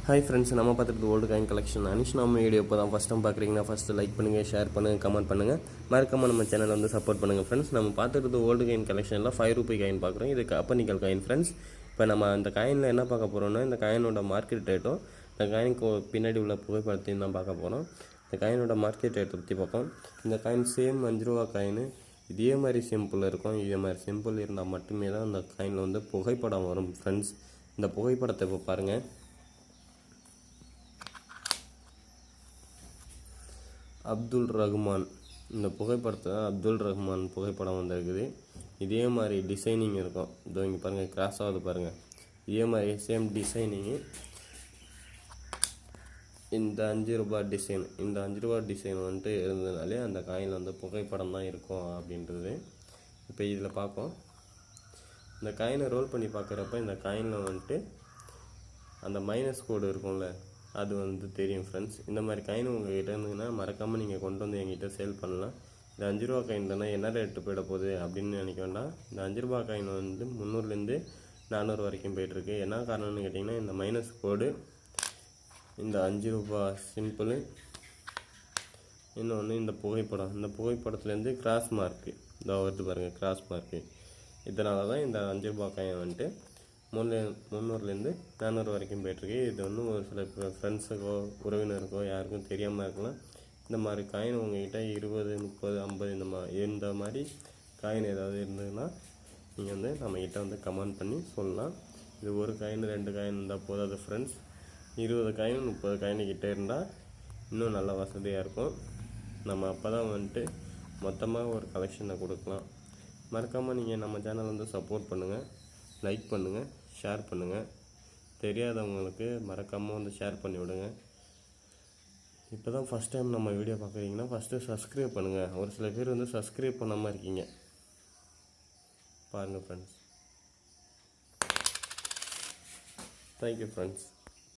Hi friends, நம்ம பார்த்துட்டு old coin collection Anish. நம்ம வீடியோ இப்போ தான் ஃபஸ்ட் டைம் பார்க்குறீங்கன்னா ஃபஸ்ட்டு லைக் பண்ணுங்கள், ஷேர் பண்ணுங்கள், கமெண்ட் பண்ணுங்கள். மறக்காமல் நம்ம சேனலை வந்து சப்போர்ட் பண்ணுங்கள் ஃப்ரெண்ட்ஸ். நம்ம பார்த்துட்டு ஓல்டு காயின் கலெக்ஷனில் ₹5 காயின் பார்க்குறோம். இது கப்பனிக்கல் காயின் ஃப்ரெண்ட்ஸ். இப்போ நம்ம அந்த காயினில் என்ன பார்க்க போகிறோம்னா, இந்த காயினோட மார்க்கெட் ரேட்டும் இந்த காயினுக்கு பின்னாடி உள்ள புகைப்படத்தையும் தான் பார்க்க போகிறோம். இந்த காயினோட மார்க்கெட் ரேட்டை பற்றி பார்ப்போம். இந்த காயின் சேம் ₹5 காயின் இதே மாதிரி சிம்பிள் இருக்கும். இதே மாதிரி சிம்பிள் இருந்தால் மட்டுமே தான் இந்த காயினில் வந்து புகைப்படம் வரும் ஃப்ரெண்ட்ஸ். இந்த புகைப்படத்தை இப்போ பாருங்கள். அப்துல் ரஹ்மான், இந்த புகைப்படத்தை அப்துல் ரஹ்மான் புகைப்படம் வந்திருக்குது. இதே மாதிரி டிசைனிங் இருக்கும். இதோ இங்கே பாருங்கள், கிராஸ் ஆகுது பாருங்கள். இதே மாதிரி சேம் டிசைனிங்கு இந்த ₹5 டிசைன், இந்த ₹5 டிசைன் வந்துட்டு இருந்ததுனாலே அந்த காயினில் வந்து புகைப்படம் தான் இருக்கும் அப்படின்றது. இப்போ இதில் பார்ப்போம். இந்த காயினை ரோல் பண்ணி பார்க்குறப்ப இந்த காயினில் வந்துட்டு அந்த மைனஸ் கோடு இருக்கும்ல, அது வந்து தெரியும் ஃப்ரெண்ட்ஸ். இந்த மாதிரி காயின் உங்கள்கிட்ட இருந்ததுன்னா மறக்காமல் நீங்கள் கொண்டு வந்து எங்கிட்ட சேல் பண்ணலாம். இந்த ₹5 காயின் தானே என்ன ரேட்டு போயிட போகுது அப்படின்னு நினைக்க வேண்டாம். இந்த ₹5 காயின் வந்து 300லேருந்து 400 வரைக்கும் போயிட்டுருக்கு. என்ன காரணம்னு கேட்டிங்கன்னா, இந்த மைனஸ் கோடு, இந்த ₹5 சிம்பிள், இன்னொன்று இந்த புகைப்படம். இந்த புகைப்படத்துலேருந்து கிராஸ் மார்க்கு இந்த வருது பாருங்கள், கிராஸ் மார்க்கு. இதனால தான் இந்த ₹5 காயின் வந்துட்டு 300லேருந்து 400 வரைக்கும் போய்ட்டுருக்கு. இது வந்து ஒரு சில ஃப்ரெண்ட்ஸுக்கோ உறவினருக்கோ யாருக்கும் தெரியாமல் இருக்கலாம். இந்த மாதிரி காயின் உங்கள்கிட்ட 20, 30, 50 இந்த மாதிரி காயின் ஏதாவது இருந்ததுன்னா நீங்கள் வந்து நம்மக்கிட்ட வந்து கமெண்ட் பண்ணி சொல்லலாம். இது ஒரு காயின் 2 காயின் இருந்தால் போதாது ஃப்ரெண்ட்ஸ். 20 காயின் 30 காயின்கிட்ட இருந்தால் இன்னும் நல்ல வசதியாக இருக்கும். நம்ம அப்போ தான் வந்துட்டு மொத்தமாக ஒரு கலெக்ஷனை கொடுக்கலாம். மறக்காமல் நீங்கள் நம்ம சேனல் வந்து சப்போர்ட் பண்ணுங்கள், லைக் பண்ணுங்கள், ஷேர் பண்ணுங்கள். தெரியாதவங்களுக்கு மறக்காமல் வந்து ஷேர் பண்ணி விடுங்க. இப்போ தான் ஃபஸ்ட் டைம் நம்ம வீடியோ பார்க்குறீங்கன்னா ஃபஸ்ட்டு சப்ஸ்கிரைப் பண்ணுங்கள். ஒரு சில பேர் வந்து சப்ஸ்கிரைப் பண்ணாமல் இருக்கீங்க, பாருங்கள் ஃப்ரெண்ட்ஸ். Thank you friends.